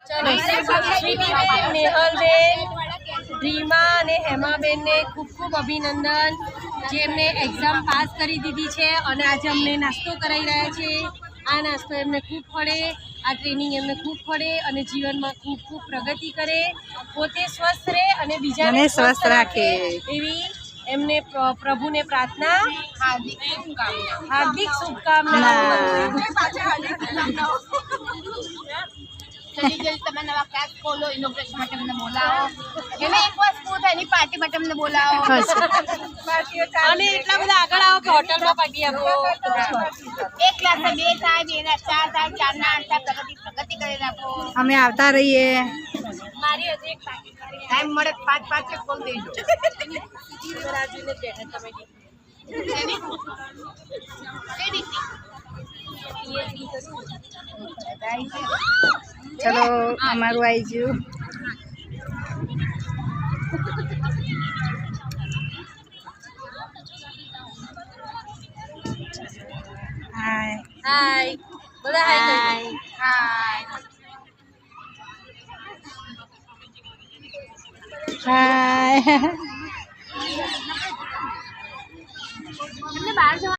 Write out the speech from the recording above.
સ્વીટીબેન, નેહલબેન, રીમા અને હેમાબેનને ખૂબ ખૂબ અભિનંદન, જેમને એક્ઝામ પાસ કરી દીધી છે અને આજે અમને નાસ્તો કરાવી રહ્યા છે। આ નાસ્તો એમને ખૂબ ફળે, આ ટ્રેનિંગ એમને ખૂબ ફળે અને જીવનમાં ખૂબ ખૂબ પ્રગતિ કરે, પોતે સ્વસ્થ રહે અને બીજાને સ્વસ્થ રાખે એવી એમને પ્રભુને પ્રાર્થના। હાર્દિક શુભકામનાઓ। જલ્દી તમે નવા ક્લાસ ખોલો, ઇનોગ્રેશન માટે અમને બોલાવો, એને એક વસ્તુ એની પાર્ટી માટે અમને બોલાવો અને એટલા બધા આગળ આવો કે હોટલમાં પાર્ટી આપો। એક ક્લાસ 2 થાય, 2 ના 4 થાય, 4 ના 8 થાય, પ્રગતિ કરી રાખો। અમે આવતા રહીએ। મારી હજી એક પાર્ટી ટાઈમ મળે 5 એક કોલ દેજો। રાજુને બેઠા તમે ચલો અમારું આવી ગયું। હાય હાય બધા હાય હાય। એમને બહાર જવા